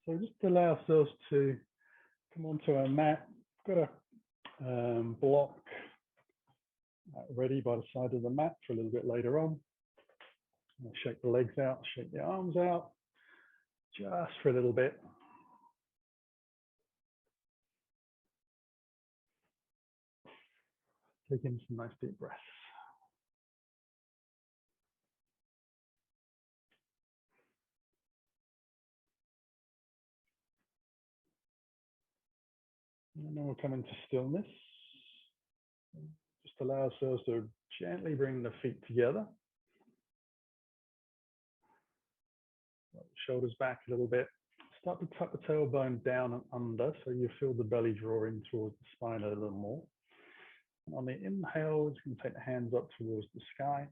So just allow ourselves to come onto our mat. Got a block ready by the side of the mat for a little bit later on. Shake the legs out, shake the arms out, just for a little bit. Take in some nice deep breaths. And then we'll come into stillness. Just allow ourselves to gently bring the feet together. Shoulders back a little bit. Start to tuck the tailbone down and under so you feel the belly draw in towards the spine a little more. And on the inhale, you can take the hands up towards the sky.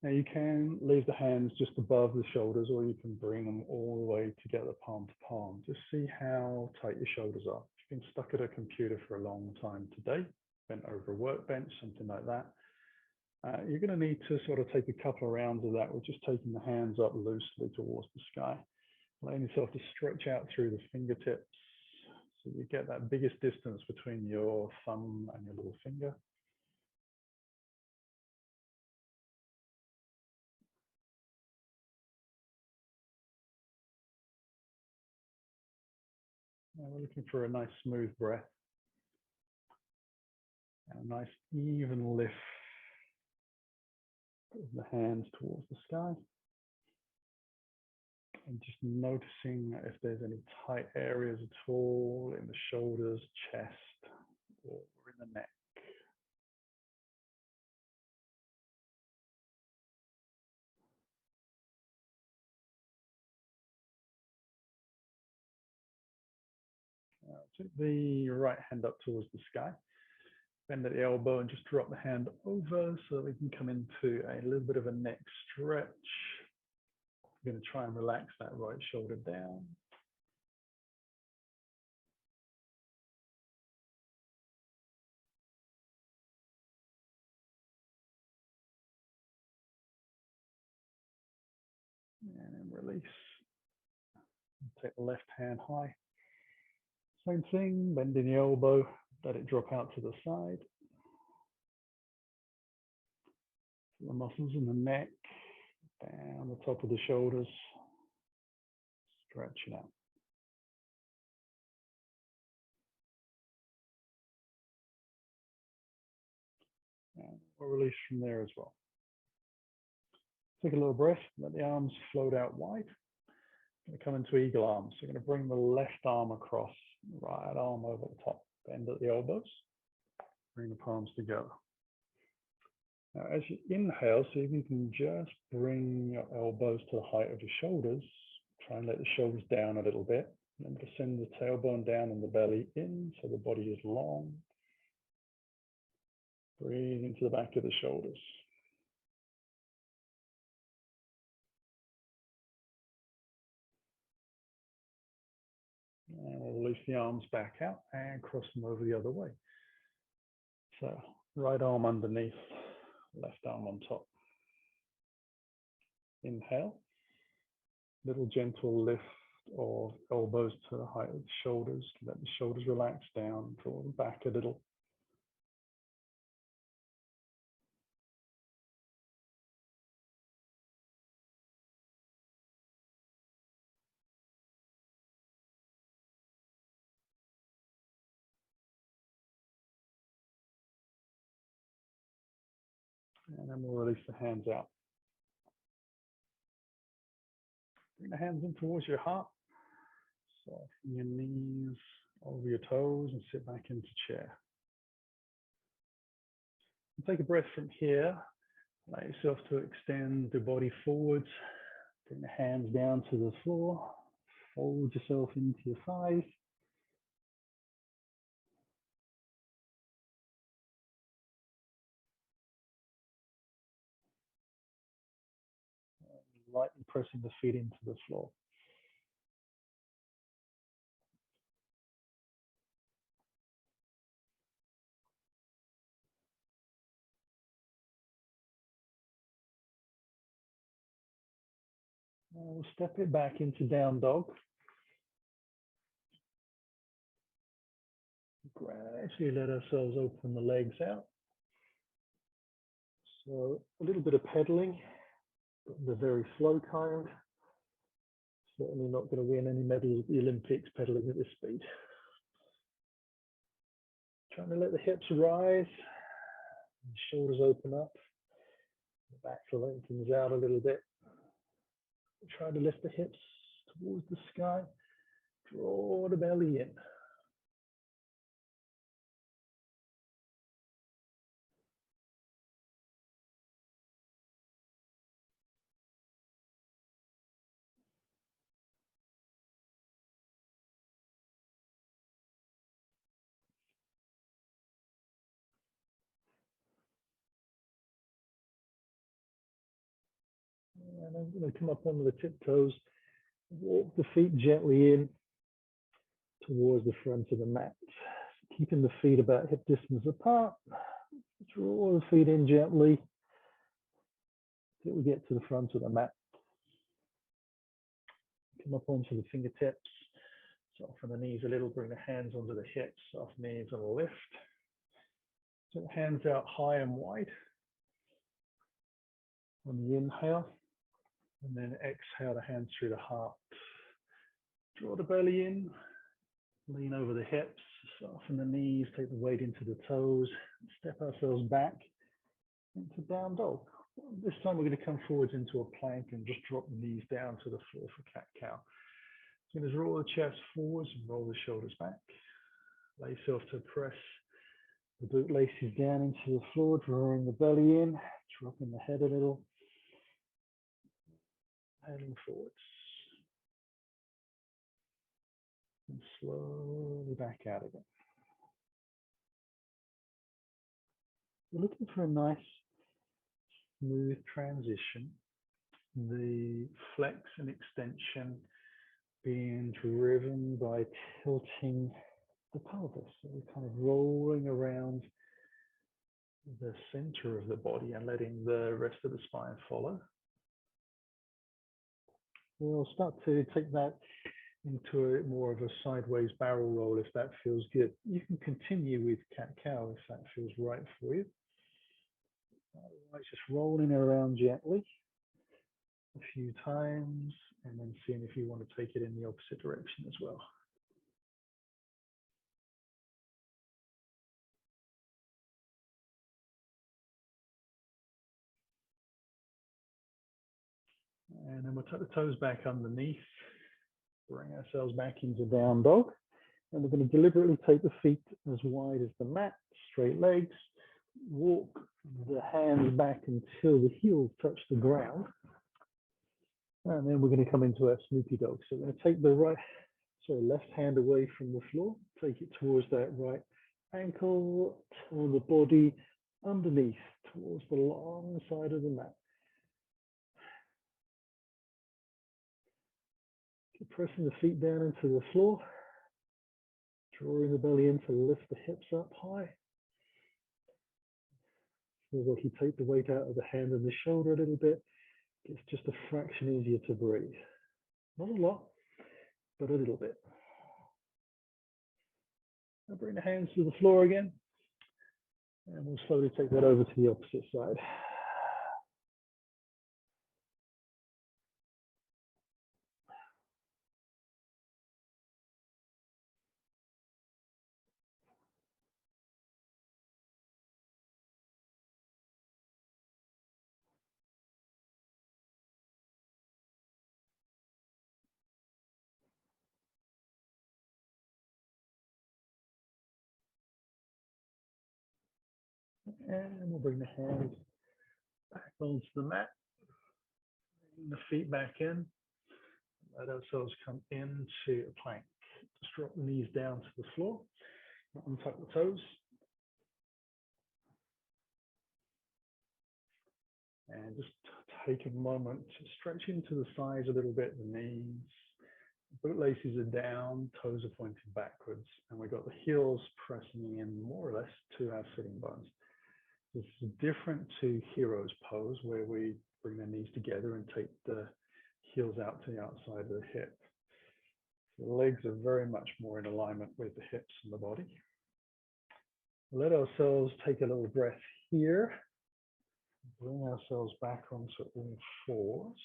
Now you can leave the hands just above the shoulders, or you can bring them all the way together, palm to palm. Just see how tight your shoulders are. If you've been stuck at a computer for a long time today, bent over a workbench, something like that, you're going to need to sort of take a couple of rounds of that with just taking the hands up loosely towards the sky, allowing yourself to stretch out through the fingertips so you get that biggest distance between your thumb and your little finger. Now we're looking for a nice smooth breath and a nice even lift of the hands towards the sky. And just noticing if there's any tight areas at all in the shoulders, chest, or in the neck. Take the right hand up towards the sky. Bend at the elbow and just drop the hand over so we can come into a little bit of a neck stretch. We're going to try and relax that right shoulder down. And then release. Take the left hand high. Same thing, bending the elbow, let it drop out to the side. The muscles in the neck, down the top of the shoulders, stretching out. And we'll release from there as well. Take a little breath, let the arms float out wide. Going to come into eagle arms. So you're going to bring the left arm across, right arm over the top, bend at the elbows, bring the palms together. Now, as you inhale, see if you can just bring your elbows to the height of your shoulders. Try and let the shoulders down a little bit. Remember to send the tailbone down and the belly in so the body is long. Breathe into the back of the shoulders. And we'll release the arms back out and cross them over the other way. So right arm underneath, left arm on top. Inhale, little gentle lift of elbows to the height of the shoulders. Let the shoulders relax down, draw them back a little. And then we'll release the hands out. Bring the hands in towards your heart. Soften your knees over your toes and sit back into chair. And take a breath from here. Allow yourself to extend the body forwards. Bring the hands down to the floor. Fold yourself into your thighs. Lightly pressing the feet into the floor. We'll step it back into down dog. gradually let ourselves open the legs out. So a little bit of pedaling, but the very slow kind. Certainly not going to win any medals at the Olympics pedaling at this speed. Trying to let the hips rise, the shoulders open up, the back lengthens out a little bit. Try to lift the hips towards the sky, draw the belly in. And I'm going to come up onto the tiptoes, walk the feet gently in towards the front of the mat, keeping the feet about hip distance apart. Draw the feet in gently till we get to the front of the mat. Come up onto the fingertips, soften the knees a little, bring the hands onto the hips, soft knees and lift. So the hands out high and wide on the inhale, and then exhale the hands through the heart. Draw the belly in, lean over the hips, soften the knees, take the weight into the toes, step ourselves back into down dog. This time we're going to come forwards into a plank and just drop the knees down to the floor for cat-cow. So just roll the chest forwards and roll the shoulders back. Allow yourself to press the bootlaces down into the floor, drawing the belly in, dropping the head a little, heading forwards. And slowly back out again. We're looking for a nice, smooth transition. The flex and extension being driven by tilting the pelvis. So we're kind of rolling around the center of the body and letting the rest of the spine follow. We'll start to take that into more of a sideways barrel roll if that feels good. You can continue with cat-cow if that feels right for you. Otherwise, just rolling around gently a few times and then seeing if you want to take it in the opposite direction as well. And then we'll tuck the toes back underneath, bring ourselves back into down dog. And we're going to deliberately take the feet as wide as the mat, straight legs, walk the hands back until the heels touch the ground. And then we're going to come into our Snoopy dog. So we're going to take the left hand away from the floor, take it towards that right ankle, turn the body underneath towards the long side of the mat. Keep pressing the feet down into the floor, drawing the belly in to lift the hips up high. Feels like you take the weight out of the hand and the shoulder a little bit. It's just a fraction easier to breathe. Not a lot, but a little bit. Now bring the hands to the floor again. And we'll slowly take that over to the opposite side. And we'll bring the hands back onto the mat. Bring the feet back in. Let ourselves come into a plank. Just drop the knees down to the floor. Untuck the toes. And just take a moment to stretch into the sides a little bit, the knees. Bootlaces are down, toes are pointing backwards, and we've got the heels pressing in more or less to our sitting bones. This is different to hero's pose, where we bring the knees together and take the heels out to the outside of the hip. The legs are very much more in alignment with the hips and the body. Let ourselves take a little breath here. Bring ourselves back onto all fours.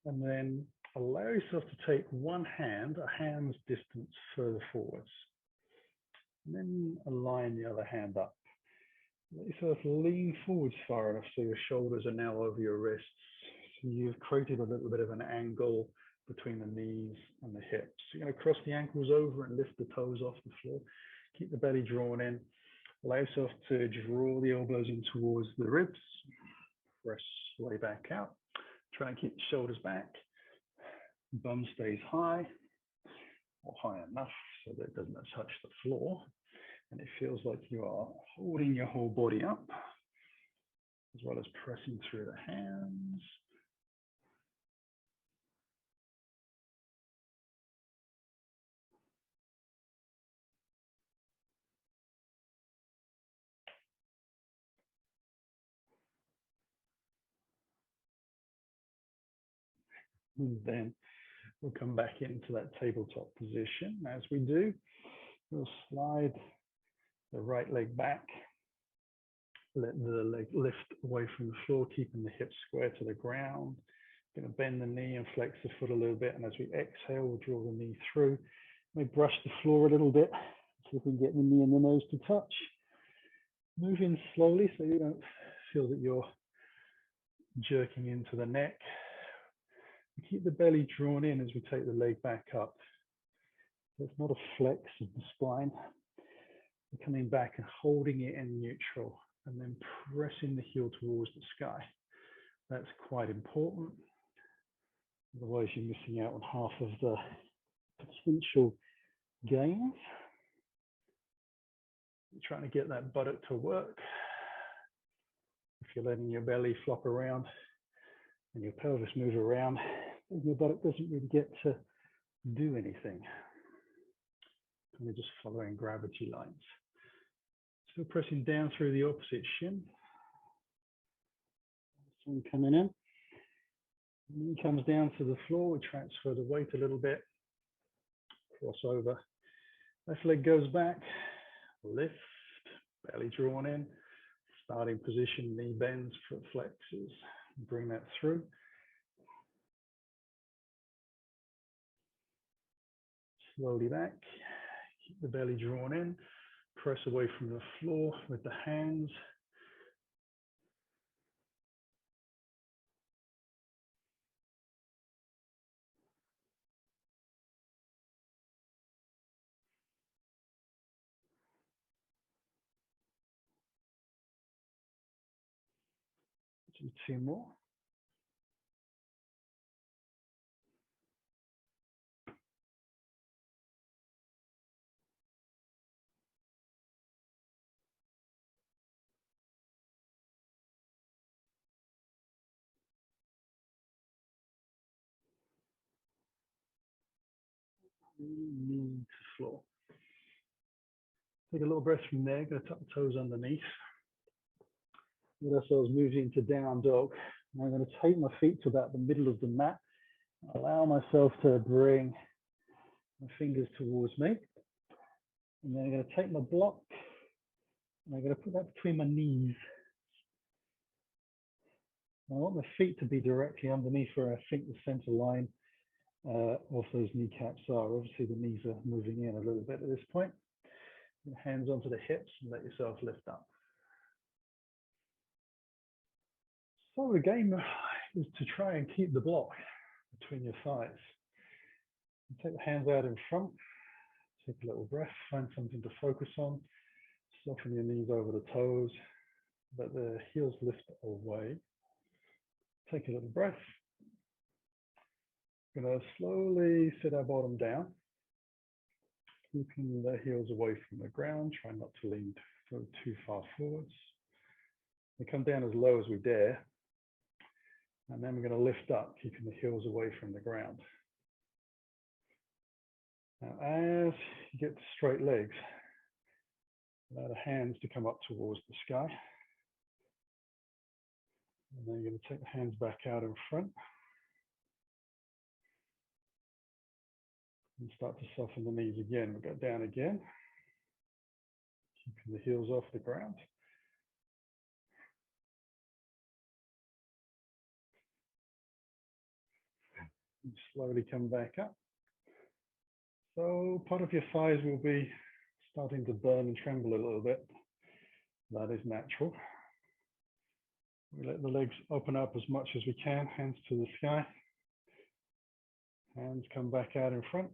And then allow yourself to take one hand, a hand's distance further forwards. And then align the other hand up. Let yourself lean forwards far enough so your shoulders are now over your wrists. So you've created a little bit of an angle between the knees and the hips. So you're going to cross the ankles over and lift the toes off the floor. Keep the belly drawn in. Allow yourself to draw the elbows in towards the ribs. Press way back out. Try and keep the shoulders back. Bum stays high or high enough so that it doesn't touch the floor. And it feels like you are holding your whole body up, as well as pressing through the hands. And then we'll come back into that tabletop position. As we do, we'll slide the right leg back. Let the leg lift away from the floor, keeping the hips square to the ground. Going to bend the knee and flex the foot a little bit. And as we exhale, we'll draw the knee through. We brush the floor a little bit, so we can get the knee and the nose to touch. Move in slowly so you don't feel that you're jerking into the neck. Keep the belly drawn in as we take the leg back up. So it's not a flex of the spine. We're coming back and holding it in neutral and then pressing the heel towards the sky. That's quite important. Otherwise, you're missing out on half of the potential gains. You're trying to get that buttock to work. If you're letting your belly flop around and your pelvis move around, your buttock doesn't really get to do anything. Kind of just following gravity lines. Still pressing down through the opposite shin. Sun coming in. Knee comes down to the floor. We transfer the weight a little bit. Cross over. Left leg goes back. Lift. Belly drawn in. Starting position. Knee bends. Foot flexes. Bring that through. Slowly back. Keep the belly drawn in. Press away from the floor with the hands. Do 2 more. Knee to floor. Take a little breath from there. Going to tuck the toes underneath. Get ourselves moving into down dog. Now I'm going to take my feet to about the middle of the mat. Allow myself to bring my fingers towards me. And then I'm going to take my block and I'm going to put that between my knees. I want my feet to be directly underneath where I think the center line of those kneecaps are. Obviously the knees are moving in a little bit at this point. Hands onto the hips and let yourself lift up. So the game is to try and keep the block between your thighs. Take the hands out in front. Take a little breath. Find something to focus on. Soften your knees over the toes. Let the heels lift away. Take a little breath. We're going to slowly sit our bottom down, keeping the heels away from the ground. Try not to lean too far forwards. We come down as low as we dare. And then we're going to lift up, keeping the heels away from the ground. Now, as you get to straight legs, allow the hands to come up towards the sky. And then you're going to take the hands back out in front. And start to soften the knees again. We'll go down again, keeping the heels off the ground. And slowly come back up. So part of your thighs will be starting to burn and tremble a little bit. That is natural. We let the legs open up as much as we can, hands to the sky. Hands come back out in front.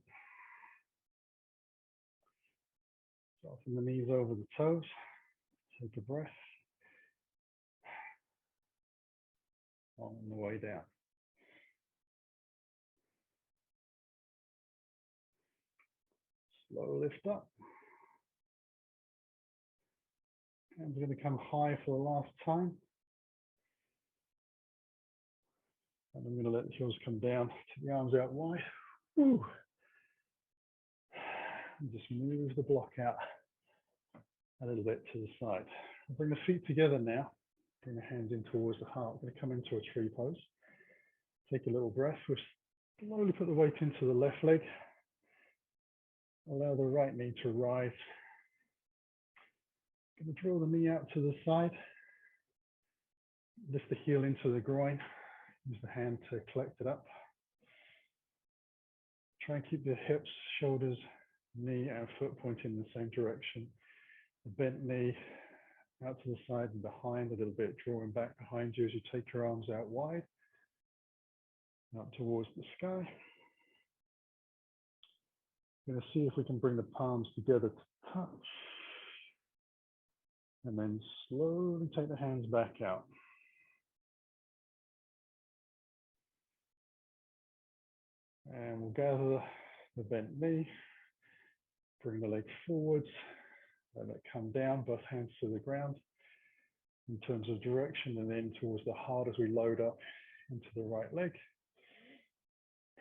Soften the knees over the toes. Take a breath. On the way down. Slow lift up. Hands are going to come high for the last time. And I'm going to let the heels come down. Take the arms out wide. Woo. And just move the block out a little bit to the side. Bring the feet together now. Bring the hands in towards the heart. We're going to come into a tree pose. Take a little breath. We'll slowly put the weight into the left leg. Allow the right knee to rise. Going to draw the knee out to the side. Lift the heel into the groin. Use the hand to collect it up. Try and keep the hips, shoulders, knee and foot pointing in the same direction. The bent knee out to the side and behind a little bit, drawing back behind you as you take your arms out wide, up towards the sky. We're going to see if we can bring the palms together to touch. And then slowly take the hands back out. And we'll gather the bent knee, bring the leg forwards, let it come down, both hands to the ground in terms of direction, and then towards the heart as we load up into the right leg.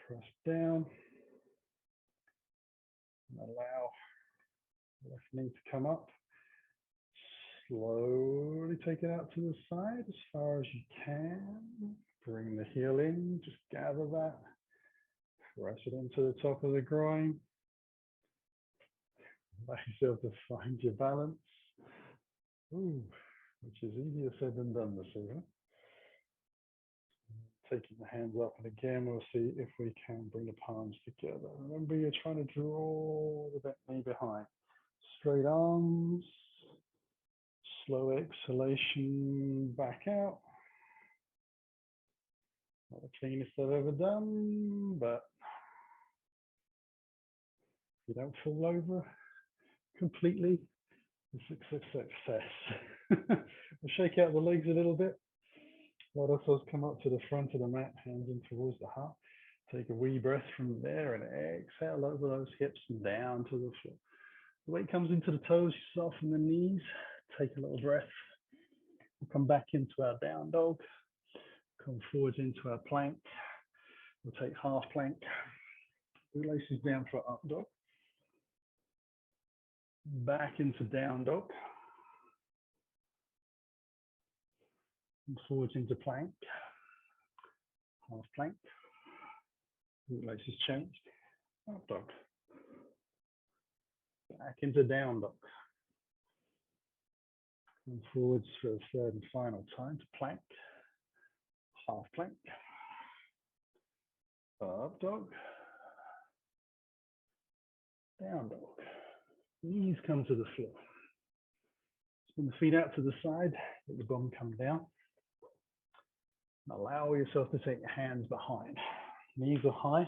Press down, and allow the left knee to come up. Slowly take it out to the side as far as you can. Bring the heel in, just gather that. Press it into the top of the groin. Allow yourself to find your balance. Ooh, which is easier said than done this evening. Taking the hands up, and again, we'll see if we can bring the palms together. Remember, you're trying to draw the bent knee behind. Straight arms. Slow exhalation back out. Not the cleanest I've ever done, but if you don't fall over completely, it's a success. We'll shake out the legs a little bit. Let ourselves come up to the front of the mat, hands in towards the heart. Take a wee breath from there and exhale over those hips and down to the floor. The weight comes into the toes, you soften the knees. Take a little breath. We'll come back into our down dog. Come forwards into our plank. We'll take half plank. Laces down for up dog. Back into down dog. And forwards into plank. Half plank. Laces changed. Up dog. Back into down dog. And forwards for the third and final time to plank, half plank, up dog, down dog. Knees come to the floor. Spin the feet out to the side, let the bum come down. And allow yourself to take your hands behind. Knees are high,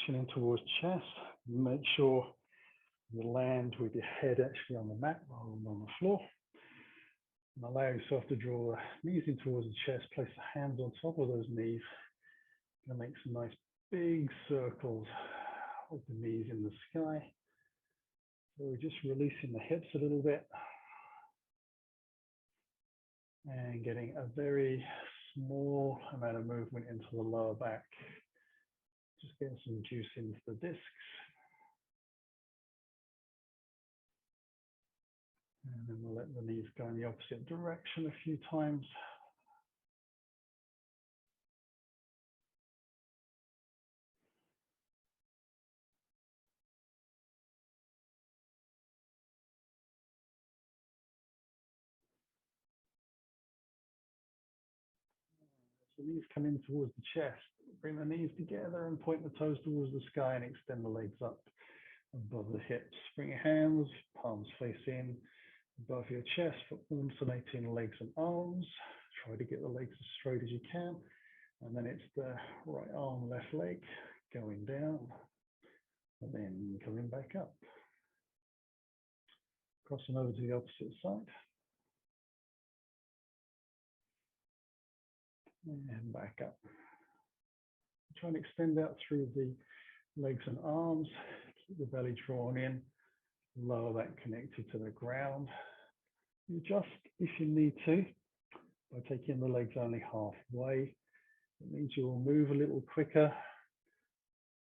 chin in towards chest. Make sure you land with your head actually on the mat rather than on the floor. And allow yourself to draw the knees in towards the chest, place the hands on top of those knees. Gonna make some nice big circles with the knees in the sky. So we're just releasing the hips a little bit and getting a very small amount of movement into the lower back. Just getting some juice into the discs. And then we'll let the knees go in the opposite direction a few times. So knees come in towards the chest. Bring the knees together and point the toes towards the sky and extend the legs up above the hips. Bring your hands, palms face in, above your chest for alternating legs and arms. Try to get the legs as straight as you can. And then it's the right arm, left leg going down, and then coming back up. Crossing over to the opposite side. And back up. Try and extend out through the legs and arms. Keep the belly drawn in. Lower back connected to the ground. Adjust if you need to by taking the legs only halfway. It means you will move a little quicker,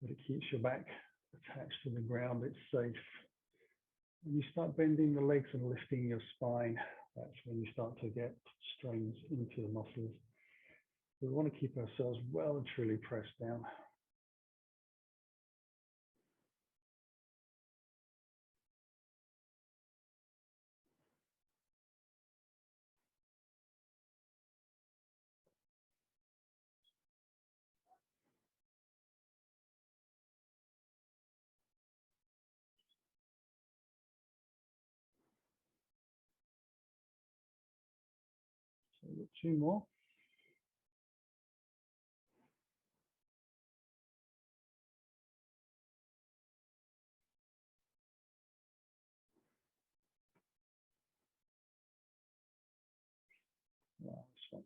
but it keeps your back attached to the ground. It's safe. When you start bending the legs and lifting your spine, that's when you start to get strains into the muscles. We want to keep ourselves well and truly pressed down. So we've got 2 more. Nice one.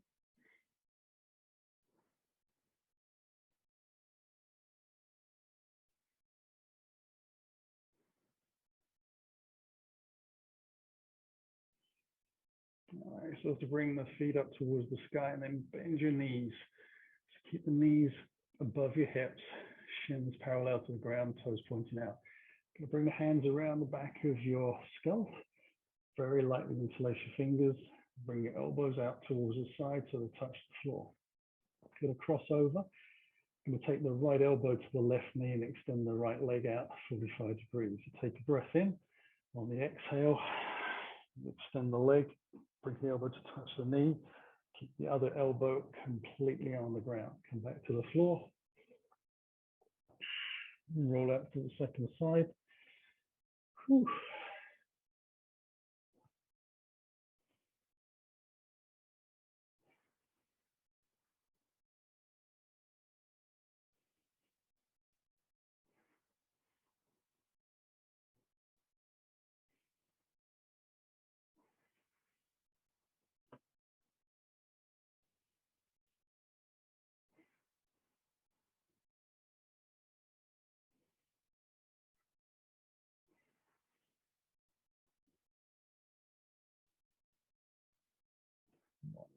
All right, so to bring the feet up towards the sky and then bend your knees. So keep the knees above your hips, shins parallel to the ground, toes pointing out. Going to bring the hands around the back of your skull. Very lightly interlace your fingers. Bring your elbows out towards the side so they touch the floor. Going to cross over. Going to take the right elbow to the left knee and extend the right leg out 45 degrees. So take a breath in. On the exhale, extend the leg. Bring the elbow to touch the knee. Keep the other elbow completely on the ground. Come back to the floor. Roll out to the second side. Whew.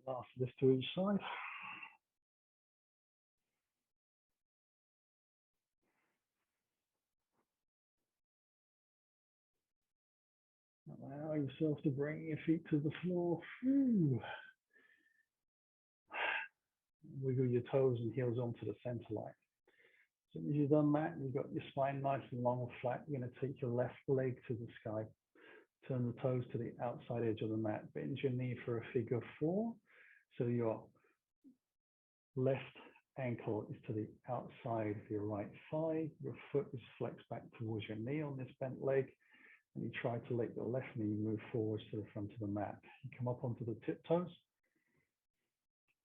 Last lift to each side. Allow yourself to bring your feet to the floor. Whew. Wiggle your toes and heels onto the center line. As soon as you've done that, you've got your spine nice and long and flat. You're going to take your left leg to the sky. Turn the toes to the outside edge of the mat. Bend your knee for a figure 4. So your left ankle is to the outside of your right thigh. Your foot is flexed back towards your knee on this bent leg. And you try to let your left knee move forwards to the front of the mat. You come up onto the tiptoes.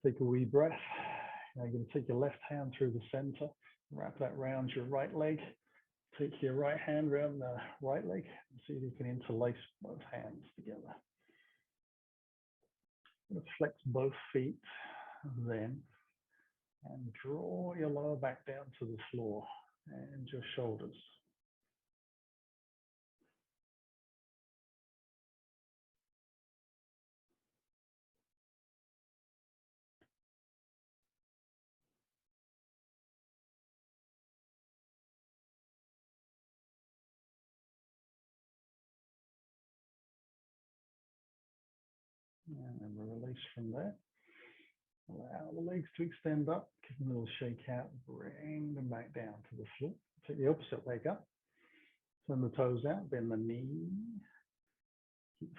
Take a wee breath. Now you're going to take your left hand through the center. Wrap that around your right leg. Take your right hand around the right leg and see if you can interlace both hands together. Flex both feet then, and draw your lower back down to the floor and your shoulders. And then we release from there. Allow the legs to extend up, give them a little shake out, bring them back down to the floor. Take the opposite leg up, turn the toes out, bend the knee.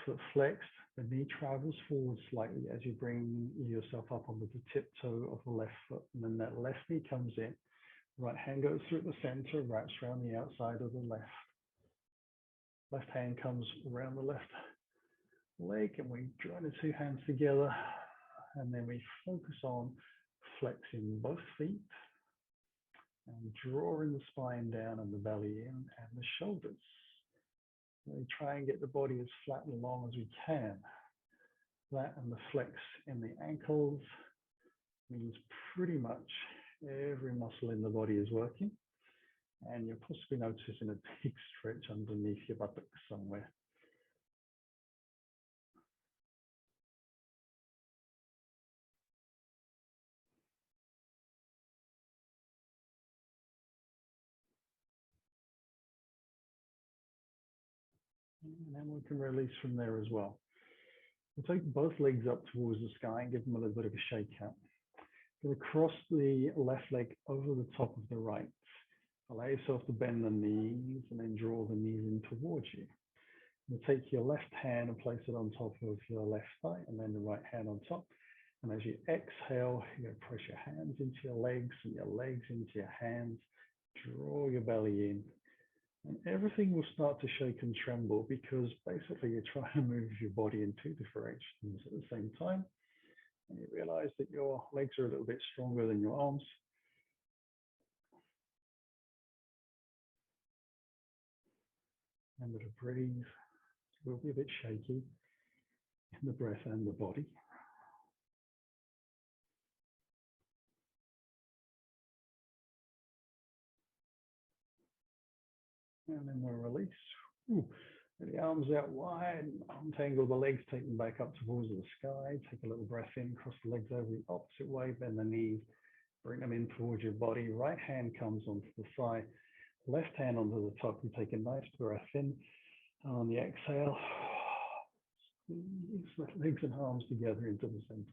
Foot flexed, the knee travels forward slightly as you bring yourself up onto the tiptoe of the left foot, and then that left knee comes in. Right hand goes through the center, wraps around the outside of the left. Left hand comes around the left leg, and we join the two hands together, and then we focus on flexing both feet and drawing the spine down and the belly in and the shoulders. We try and get the body as flat and long as we can. That and the flex in the ankles means pretty much every muscle in the body is working, and you're possibly noticing a big stretch underneath your buttocks somewhere. And then we can release from there as well. We'll take both legs up towards the sky and give them a little bit of a shake out. Going to cross the left leg over the top of the right. Allow yourself to bend the knees and then draw the knees in towards you. You'll take your left hand and place it on top of your left thigh, and then the right hand on top. And as you exhale, you're going to press your hands into your legs and your legs into your hands. Draw your belly in. And everything will start to shake and tremble because basically you're trying to move your body in two directions at the same time. And you realize that your legs are a little bit stronger than your arms. Remember to breathe. It will be a bit shaky in the breath and the body. And then we'll release. Ooh. The arms out wide, untangle the legs, take them back up towards the sky. Take a little breath in, cross the legs over the opposite way, bend the knees, bring them in towards your body. Right hand comes onto the thigh, left hand onto the top. You take a nice breath in. And on the exhale, squeeze the legs and arms together into the center.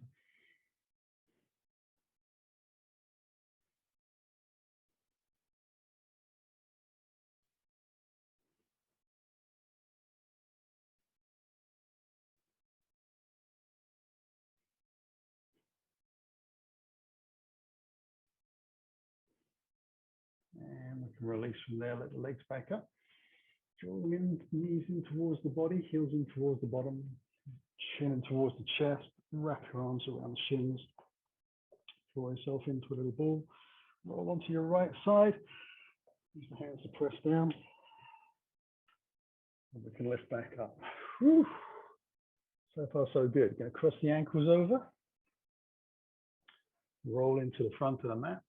And we can release from there, let the legs back up. Draw them in, knees in towards the body, heels in towards the bottom, chin in towards the chest. Wrap your arms around the shins. Draw yourself into a little ball. Roll onto your right side. Use the hands to press down. And we can lift back up. Whew. So far, so good. Going to cross the ankles over. Roll into the front of the mat.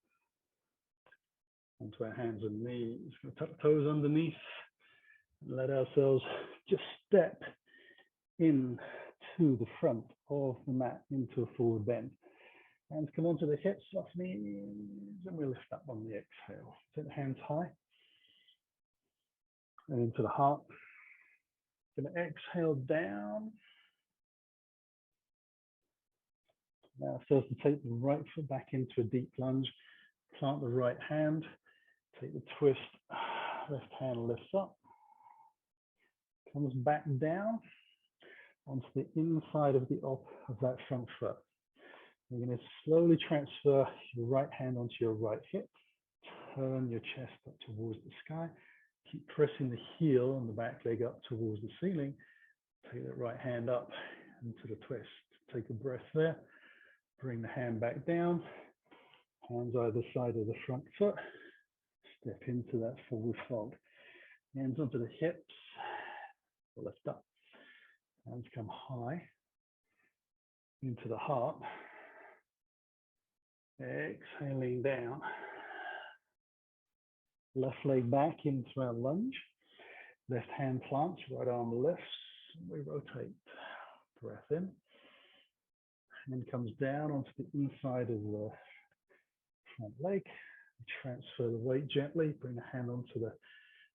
Onto our hands and knees. Going to tuck the toes underneath. And let ourselves just step in to the front of the mat into a forward bend. Hands come onto the hips, off knees, and we lift up on the exhale. Take the hands high and into the heart. Going to exhale down. Now, first to take the right foot back into a deep lunge. Plant the right hand. Take the twist. Left hand lifts up. Comes back down onto the inside of the op of that front foot. You're going to slowly transfer your right hand onto your right hip. Turn your chest up towards the sky. Keep pressing the heel and the back leg up towards the ceiling. Take that right hand up into the twist. Take a breath there. Bring the hand back down. Hands either side of the front foot. Step into that forward fold. Hands onto the hips. Lift up. Hands come high into the heart. Exhaling down. Left leg back into our lunge. Left hand plants, right arm lifts. We rotate. Breath in. Hand comes down onto the inside of the front leg. Transfer the weight gently. Bring the hand onto the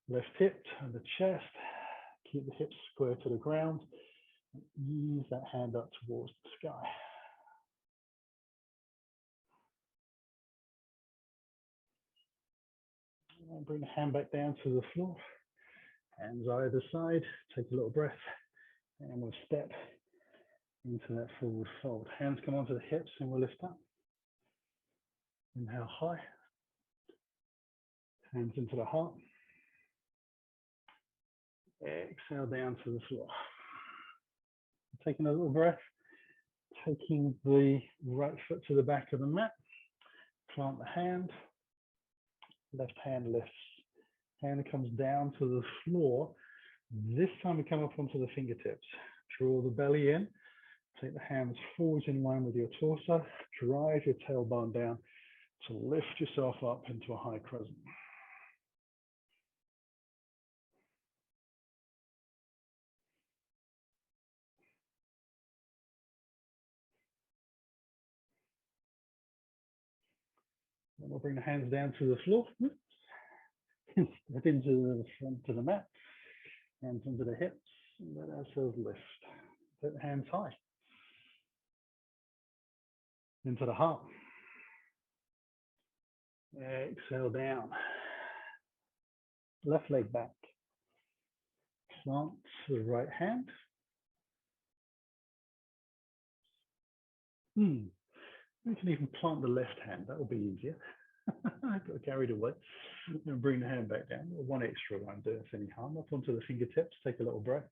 left hip and the chest. Keep the hips square to the ground. And ease that hand up towards the sky. And bring the hand back down to the floor. Hands either side. Take a little breath And we'll step into that forward fold. Hands come onto the hips and we'll lift up. Inhale high. Hands into the heart. Exhale down to the floor. Taking a little breath. Taking the right foot to the back of the mat. Plant the hand. Left hand lifts. Hand comes down to the floor. This time we come up onto the fingertips. Draw the belly in. Take the hands forwards in line with your torso. Drive your tailbone down to lift yourself up into a high crescent. Then we'll bring the hands down to the floor. Step into the front of the mat. Hands under the hips. And let ourselves lift. Take the hands high. Into the heart. Exhale down. Left leg back. Plant the right hand. We can even plant the left hand. That will be easier. I got carried away. And bring the hand back down. One extra won't do us any harm. Up onto the fingertips. Take a little breath.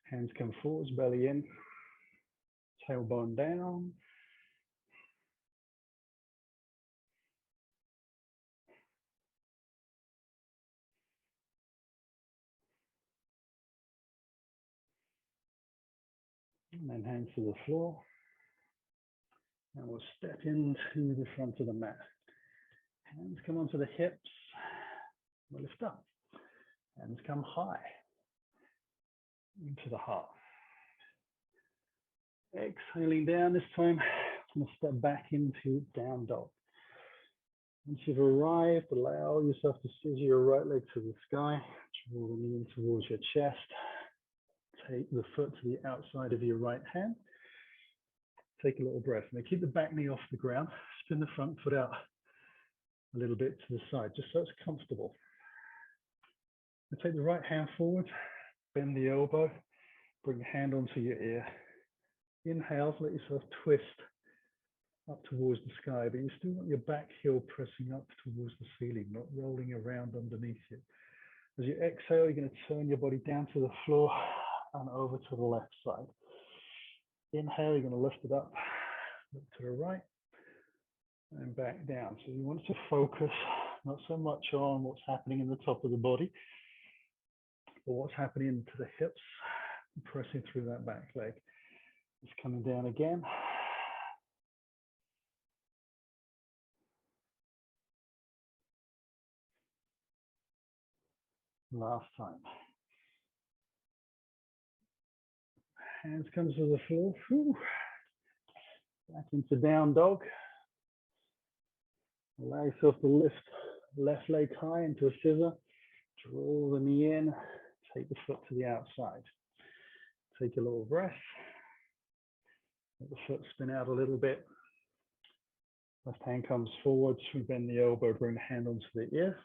Hands come forwards, belly in. Tailbone down. And then hands to the floor. And we'll step into the front of the mat. Hands come onto the hips. We'll lift up. Hands come high. Into the heart. Exhaling down this time. I'm going to step back into down dog. Once you've arrived, allow yourself to scissor your right leg to the sky. Draw the knee in towards your chest. Take the foot to the outside of your right hand. Take a little breath. Now keep the back knee off the ground. Spin the front foot out a little bit to the side, just so it's comfortable. Now take the right hand forward. Bend the elbow. Bring your hand onto your ear. Inhale, let yourself twist up towards the sky, but you still want your back heel pressing up towards the ceiling, not rolling around underneath you. As you exhale, you're going to turn your body down to the floor and over to the left side. Inhale, you're going to lift it up, look to the right, and back down. So you want to focus not so much on what's happening in the top of the body, but what's happening into the hips, pressing through that back leg. It's coming down again. Last time. Hands comes to the floor. Whew. Back into down dog. Allow yourself to lift left leg high into a scissor. Draw the knee in. Take the foot to the outside. Take a little breath. Let the foot spin out a little bit. Left hand comes forwards. We bend the elbow, bring the hand onto the ear.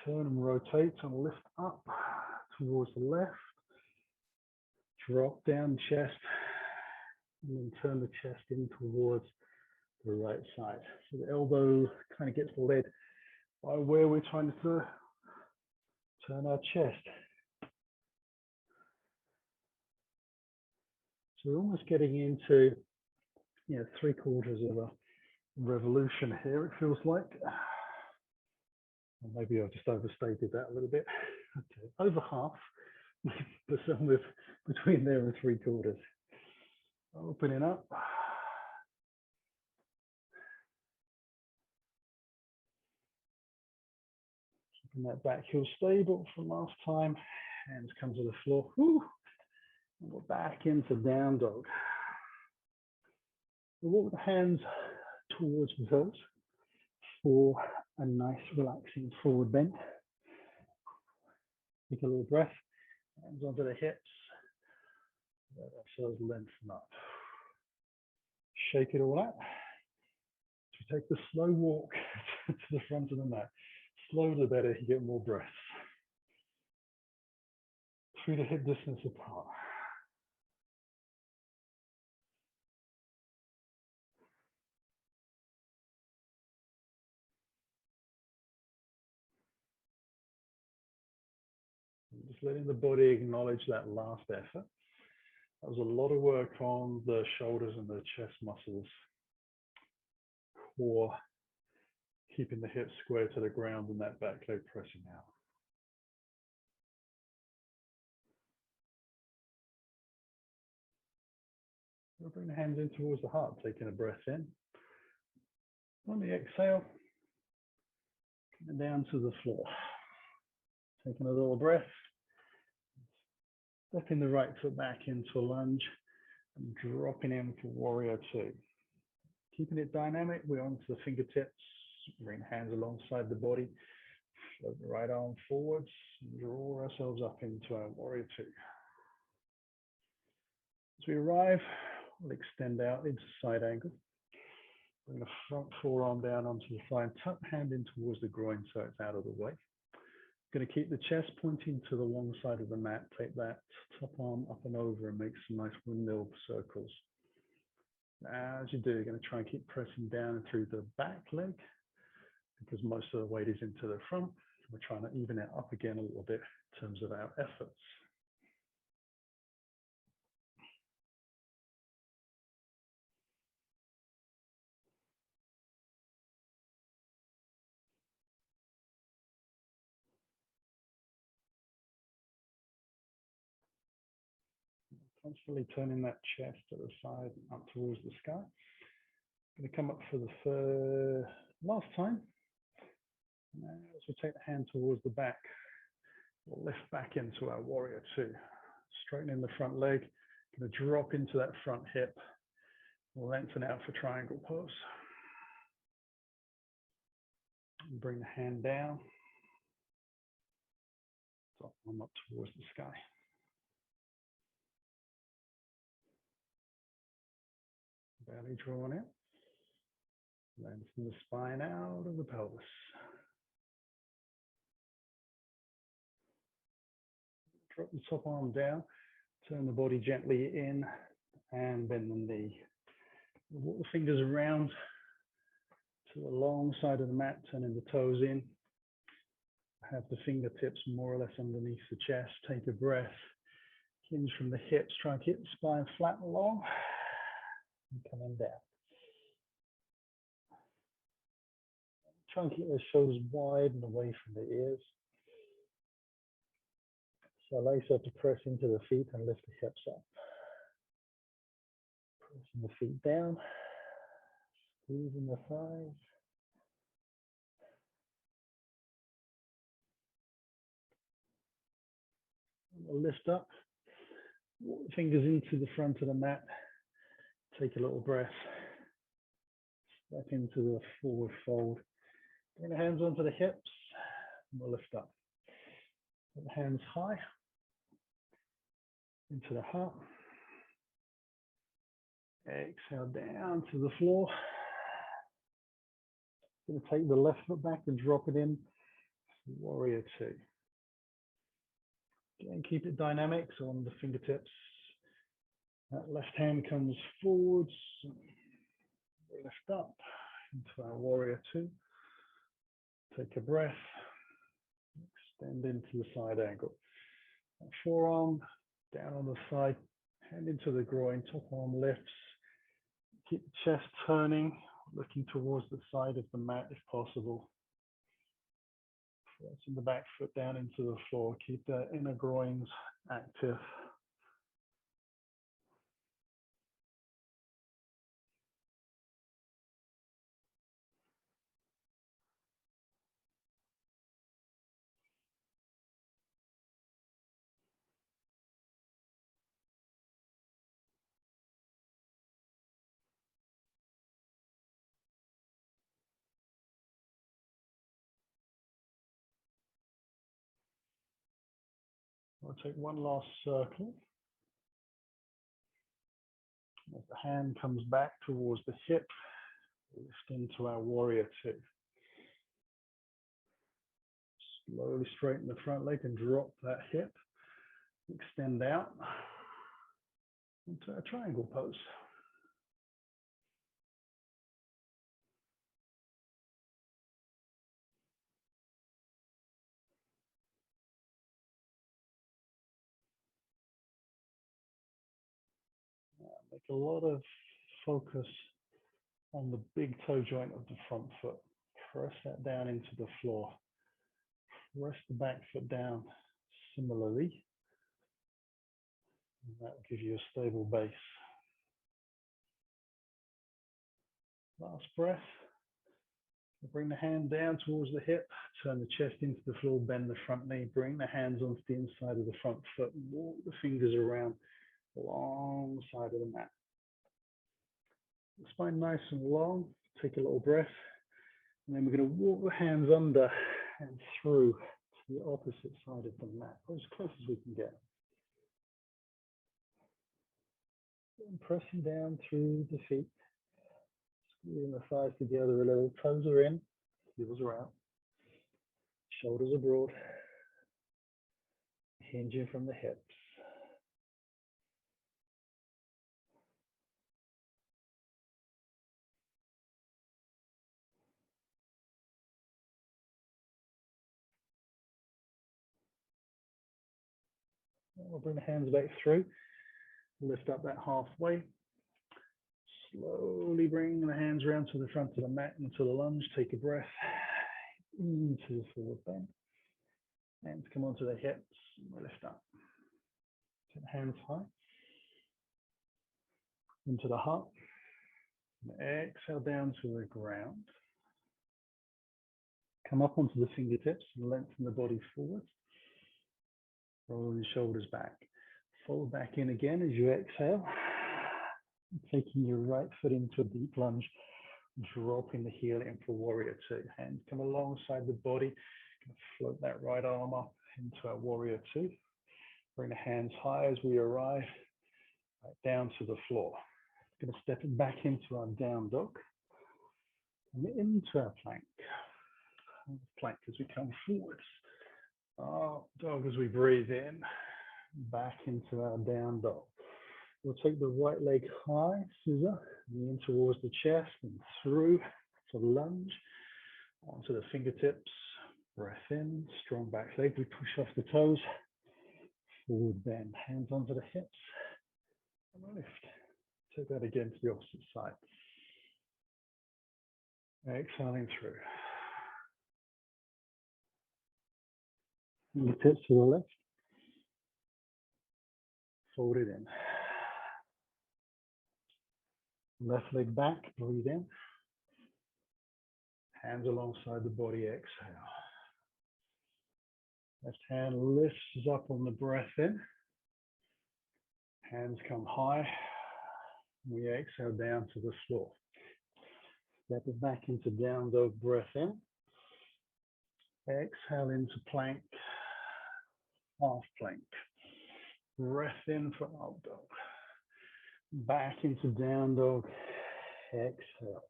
Turn and rotate and lift up towards the left. Drop down chest. And then turn the chest in towards the right side. So the elbow kind of gets led by where we're trying to turn our chest. So we're almost getting into, 3/4 of a revolution here, it feels like. Or maybe I've just overstated that a little bit. Okay, over half, but somewhere between there and 3/4. Opening up. Keeping that back heel stable from last time. Hands come to the floor. Whew. And we're back into down dog. We'll walk the hands towards the toes for a nice relaxing forward bend. Take a little breath. Hands onto the hips. Let ourselves lengthen up. Shake it all out. So take the slow walk to the front of the mat. Slower the better, you get more breath. Through the hip distance apart. Just letting the body acknowledge that last effort. That was a lot of work on the shoulders and the chest muscles, core, keeping the hips square to the ground and that back leg pressing out. We'll bring the hands in towards the heart, taking a breath in. On the exhale, coming down to the floor. Taking a little breath, stepping the right foot back into a lunge and dropping in for warrior two. Keeping it dynamic, we're onto the fingertips, bring hands alongside the body, float the right arm forwards, and draw ourselves up into our warrior two. As we arrive, we'll extend out into side angle. Bring the front forearm down onto the thigh and tuck hand in towards the groin so it's out of the way. Going to keep the chest pointing to the long side of the mat. Take that top arm up and over and make some nice windmill circles. As you do, you're going to try and keep pressing down through the back leg because most of the weight is into the front. We're trying to even it up again a little bit in terms of our efforts. Constantly turning that chest to the side up towards the sky. Going to come up for the last time. As we take the hand towards the back, we'll lift back into our warrior two. Straightening the front leg. Going to drop into that front hip. We'll lengthen out for triangle pose. And bring the hand down. Top arm up towards the sky. Belly drawn in. Lengthen the spine out of the pelvis. Drop the top arm down. Turn the body gently in and bend the knee. Walk the fingers around to the long side of the mat, turning the toes in. Have the fingertips more or less underneath the chest. Take a breath. Hinge from the hips. Try and keep the spine flat and long. And coming down. Try and keep those shoulders wide and away from the ears. So allow yourself to press into the feet and lift the hips up. Pressing the feet down. Squeezing the thighs. We'll lift up. Walk the fingers into the front of the mat. Take a little breath. Step into the forward fold. Bring the hands onto the hips. And we'll lift up. Put the hands high. Into the heart. Exhale down to the floor. Going to take the left foot back and drop it in. Warrior two. Again, keep it dynamic. So on the fingertips. That left hand comes forwards. Lift up into our warrior two. Take a breath. Extend into the side angle. That forearm down on the side. Hand into the groin. Top arm lifts. Keep the chest turning. Looking towards the side of the mat if possible. Pressing the back foot down into the floor. Keep the inner groins active. We'll take one last circle. As the hand comes back towards the hip, lift into our warrior two. Slowly straighten the front leg and drop that hip. Extend out into a triangle pose. Make a lot of focus on the big toe joint of the front foot. Press that down into the floor. Press the back foot down similarly. And that will give you a stable base. Last breath. Bring the hand down towards the hip, turn the chest into the floor, bend the front knee, bring the hands onto the inside of the front foot, and walk the fingers around the long side of the mat. The spine nice and long, take a little breath, and then we're going to walk the hands under and through to the opposite side of the mat, as close as we can get. And pressing down through the feet. Squeezing the thighs together a little, toes are in, heels are out, shoulders are broad, hinging from the hips. We'll bring the hands back through, lift up that halfway. Slowly bring the hands around to the front of the mat into the lunge. Take a breath into the forward bend. Hands come onto the hips. Lift up. Take the hands high. Into the heart. And exhale down to the ground. Come up onto the fingertips and lengthen the body forward. Roll the shoulders back. Fold back in again as you exhale. Taking your right foot into a deep lunge, dropping the heel in for warrior two. Hands come alongside the body, float that right arm up into our warrior two. Bring the hands high as we arrive right down to the floor. Going to step it back into our down dog and into our plank. Plank as we come forwards. Up dog as we breathe in, back into our down dog. We'll take the right leg high, scissor, in towards the chest and through to lunge, onto the fingertips, breath in, strong back leg, we push off the toes, forward bend, hands onto the hips, and lift. Take that again to the opposite side. Exhaling through. Fingertips to the left, fold it in. Left leg back, breathe in. Hands alongside the body, exhale. Left hand lifts up on the breath in. Hands come high. We exhale down to the floor. Step it back into down dog, breath in. Exhale into plank, half plank. Breath in for up dog. Back into down dog, exhale.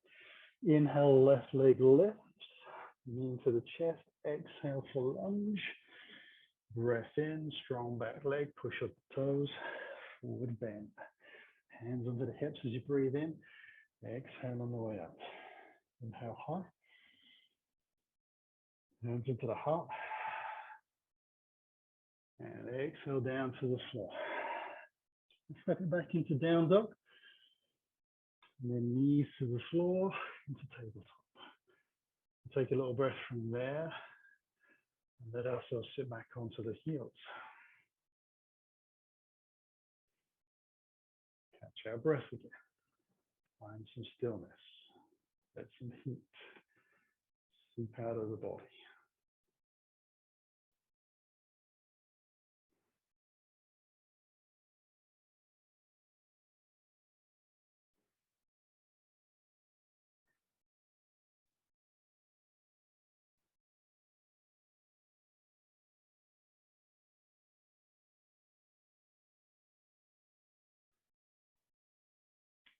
Inhale, left leg lifts, knee to the chest, exhale for lunge. Breath in, strong back leg, push up the toes, forward bend. Hands under the hips as you breathe in, exhale on the way up. Inhale high. Hands into the heart. And exhale down to the floor. Step it back into down dog. And then knees to the floor, into tabletop. Take a little breath from there. And let ourselves sit back onto the heels. Catch our breath again. Find some stillness. Let some heat seep out of the body.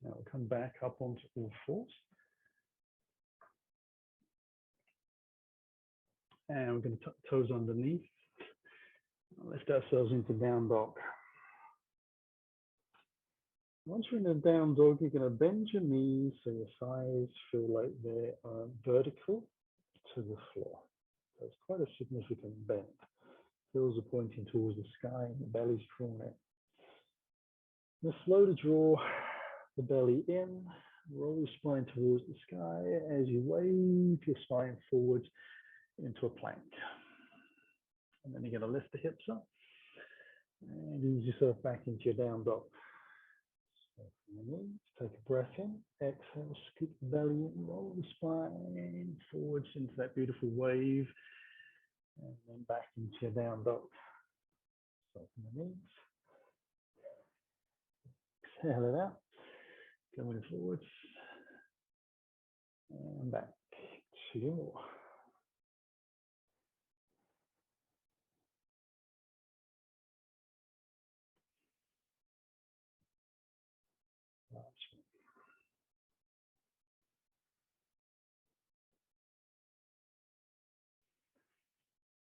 Now we'll come back up onto all fours. And we're going to tuck toes underneath. Lift ourselves into down dog. Once we're in a down dog, you're going to bend your knees so your thighs feel like they are vertical to the floor. So it's quite a significant bend. Heels are pointing towards the sky and the belly's drawn in. Just slow to draw the belly in, roll your spine towards the sky as you wave your spine forwards into a plank. And then you're going to lift the hips up and ease yourself back into your down dog. So take a breath in, exhale, scoop the belly in, roll the spine forwards into that beautiful wave, and then back into your down dog. Soften the knees. Exhale it out, coming forwards and back. 2 more.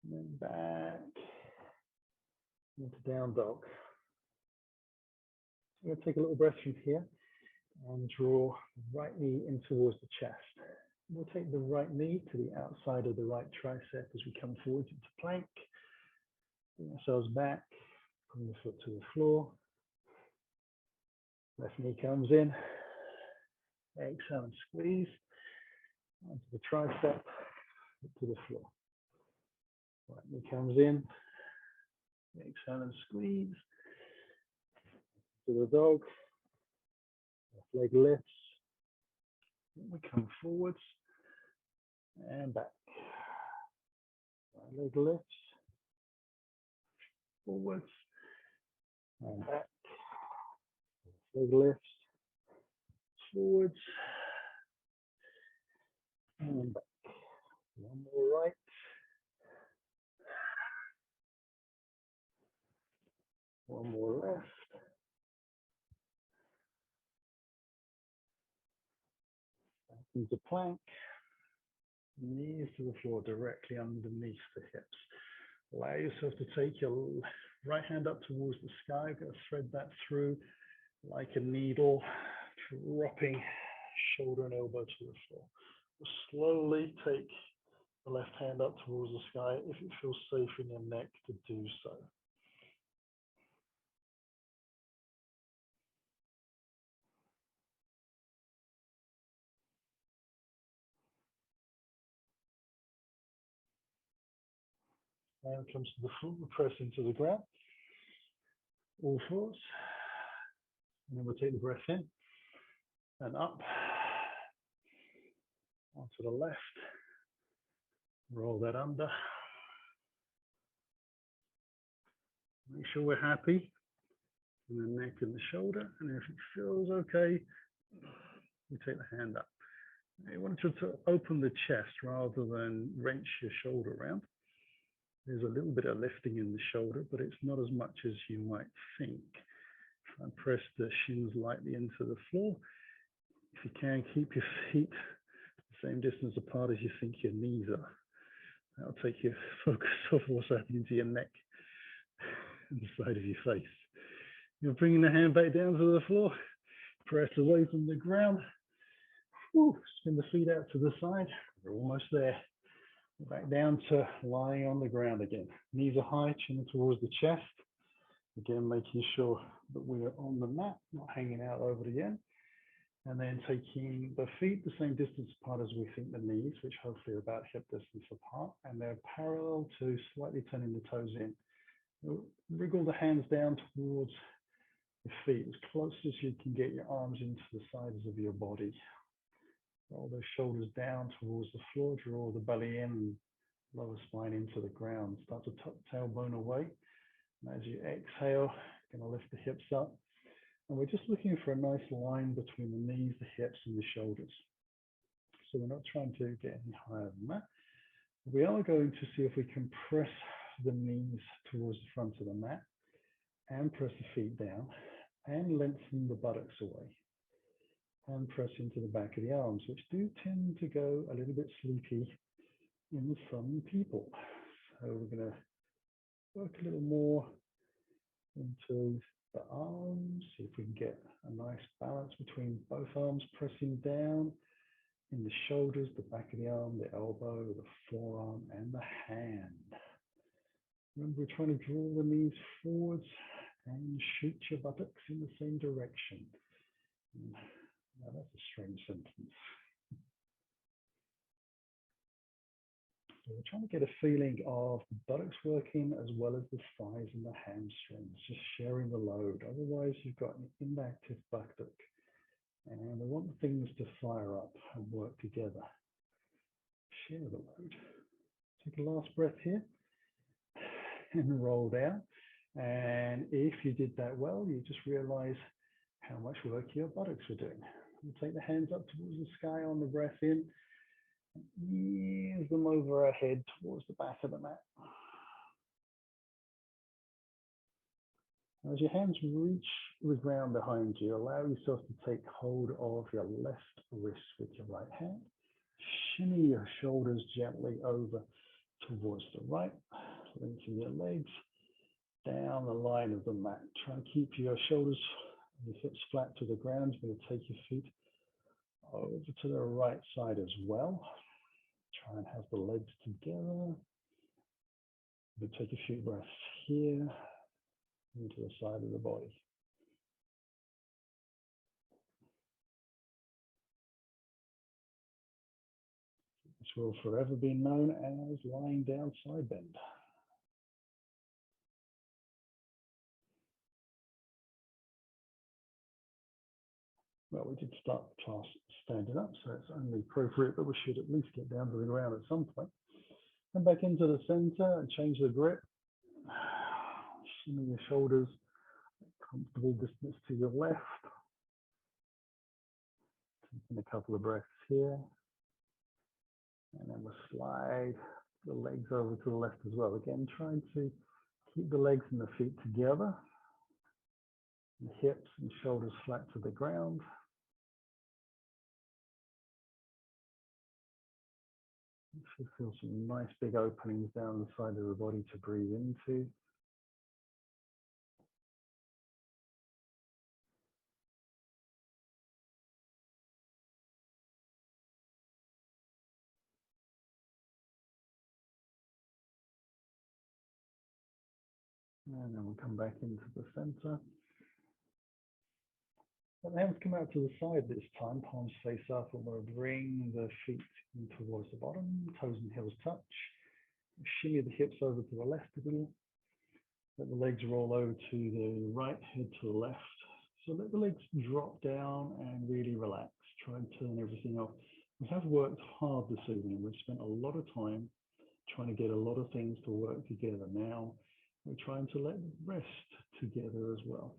And then back into down dog. So I'm going to take a little breath from here and draw the right knee in towards the chest. We'll take the right knee to the outside of the right tricep as we come forward into plank. Bring ourselves back, bring the foot to the floor. Left knee comes in. Exhale and squeeze onto the tricep, to the floor. Right knee comes in. Exhale and squeeze to the dog. Left leg lifts. We come forwards and back. Right leg lifts, forwards and back. Leg lifts, forwards and back. One more right. One more left. Back into plank. Knees to the floor directly underneath the hips. Allow yourself to take your right hand up towards the sky. Go thread that through like a needle, dropping shoulder and elbow to the floor. Slowly take the left hand up towards the sky if it feels safe in your neck to do so. Hand comes to the floor, press into the ground, all fours. And then we'll take the breath in and up, onto the left, roll that under. Make sure we're happy in the neck and the shoulder, and if it feels okay, we take the hand up. You want to open the chest rather than wrench your shoulder around. There's a little bit of lifting in the shoulder, but it's not as much as you might think. Try and press the shins lightly into the floor. If you can, keep your feet the same distance apart as you think your knees are. That'll take your focus off what's happening to your neck and the side of your face. You're bringing the hand back down to the floor. Press away from the ground. Whew, spin the feet out to the side. We're almost there. Back down to lying on the ground again. Knees are high, chin towards the chest. Again, making sure that we are on the mat, not hanging out over the end. And then taking the feet the same distance apart as we think the knees, which hopefully are about hip distance apart. And they're parallel to slightly turning the toes in. Wriggle the hands down towards your feet as close as you can get your arms into the sides of your body. Roll those shoulders down towards the floor, draw the belly in, lower spine into the ground. Start to tuck tailbone away. And as you exhale, you're going to lift the hips up. And we're just looking for a nice line between the knees, the hips, and the shoulders. So we're not trying to get any higher than that. We are going to see if we can press the knees towards the front of the mat and press the feet down and lengthen the buttocks away. And press into the back of the arms, which do tend to go a little bit sleepy in some people. So we're going to work a little more into the arms, see if we can get a nice balance between both arms pressing down in the shoulders, the back of the arm, the elbow, the forearm, and the hand. Remember, we're trying to draw the knees forwards and shoot your buttocks in the same direction. Now that's a strange sentence. So we're trying to get a feeling of the buttocks working as well as the thighs and the hamstrings, just sharing the load. Otherwise, you've got an inactive buttock. And we want things to fire up and work together. Share the load. Take a last breath here and roll down. And if you did that well, you just realize how much work your buttocks were doing. You take the hands up towards the sky on the breath in. Ease them over our head towards the back of the mat. As your hands reach the ground behind you, allow yourself to take hold of your left wrist with your right hand. Shimmy your shoulders gently over towards the right. Lengthen your legs down the line of the mat. Try and keep your shoulders and your hips flat to the ground. You're going to take your feet over to the right side as well. Try and have the legs together. You take a few breaths here into the side of the body. This will forever be known as lying down side bend. Well, we did start the class standing up, so it's only appropriate that we should at least get down to the ground at some point. Come back into the center and change the grip. Shimmy your shoulders, comfortable distance to your left. Taking a couple of breaths here. And then we'll slide the legs over to the left as well. Again, trying to keep the legs and the feet together. The hips and shoulders flat to the ground. You should feel some nice big openings down the side of the body to breathe into. And then we'll come back into the center. Let the hands come out to the side this time, palms face up, and we'll bring the feet in towards the bottom, toes and heels touch. Shimmy the hips over to the left a little. Let the legs roll over to the right, head to the left. So let the legs drop down and really relax. Try and turn everything off. We have worked hard this evening. We've spent a lot of time trying to get a lot of things to work together. Now we're trying to let the rest together as well.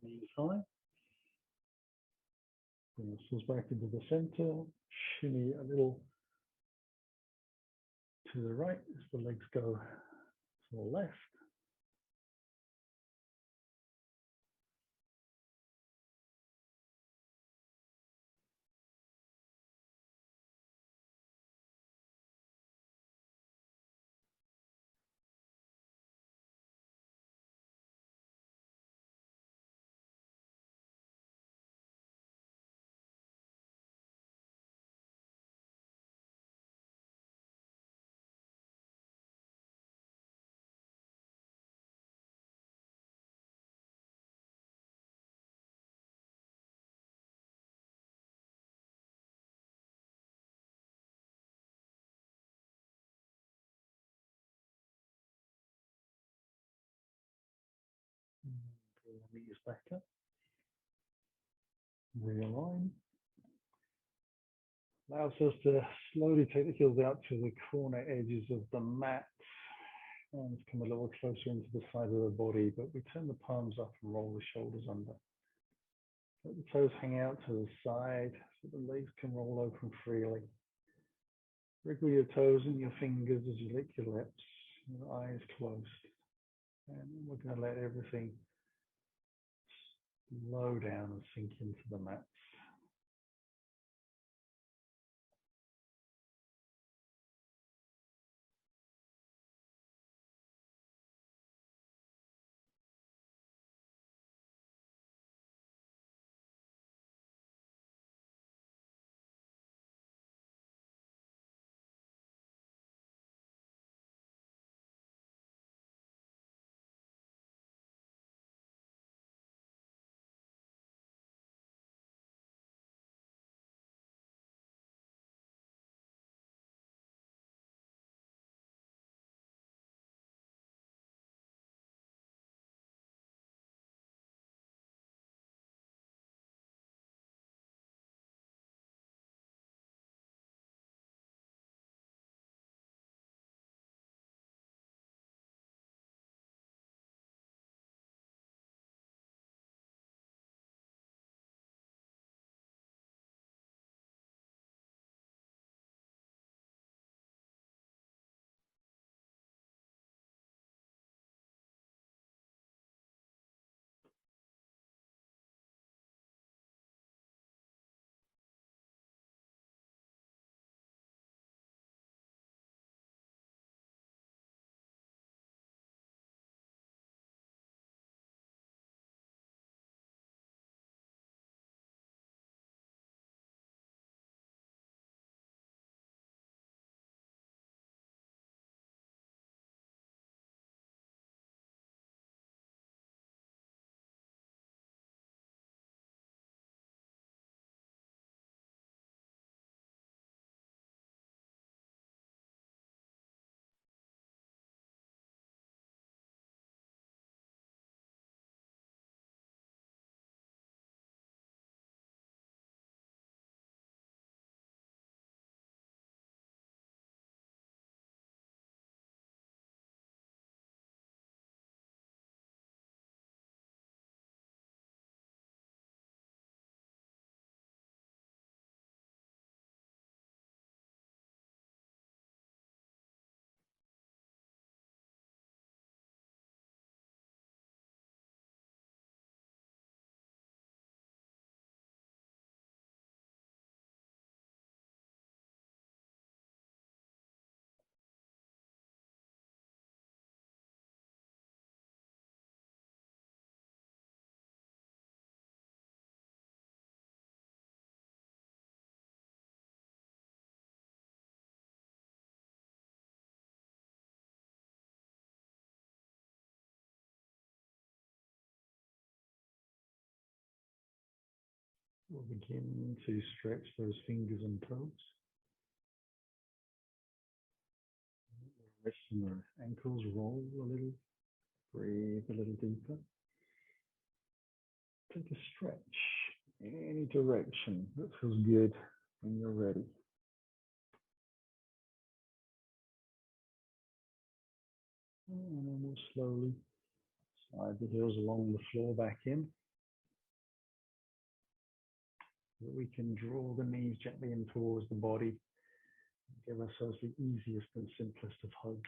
Knees high. Bring the heels back into the center. Shimmy a little to the right as the legs go to the left. Bring the knees back up. Realign. Allows us to slowly take the heels out to the corner edges of the mat and come a little closer into the side of the body, but we turn the palms up and roll the shoulders under. Let the toes hang out to the side so the legs can roll open freely. Wriggle your toes and your fingers as you lick your lips, your eyes closed. And we're going to let everything slow down and sink into the mat. We'll begin to stretch those fingers and toes. Wrists and the ankles roll a little. Breathe a little deeper. Take a stretch in any direction that feels good when you're ready. And then we'll slowly slide the heels along the floor back in. So that we can draw the knees gently in towards the body. Give ourselves the easiest and simplest of hugs.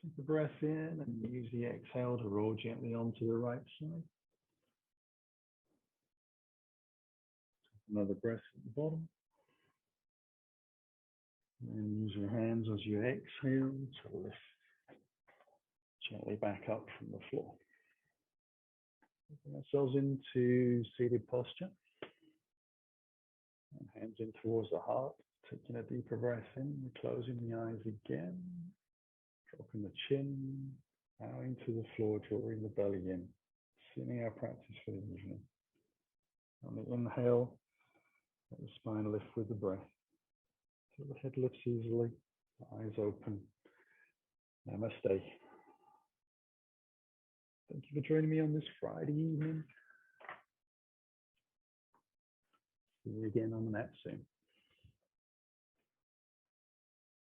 Take a breath in and use the exhale to roll gently onto the right side. Take another breath at the bottom. And use your hands as you exhale to lift gently back up from the floor. Bring ourselves into seated posture. And hands in towards the heart. Taking a deeper breath in, closing the eyes again. Dropping the chin, bowing to the floor, drawing the belly in. Sealing our practice for the evening. On the inhale, let the spine lift with the breath. So the head lifts easily, the eyes open. Namaste. Thank you for joining me on this Friday evening. See you again on the mat soon.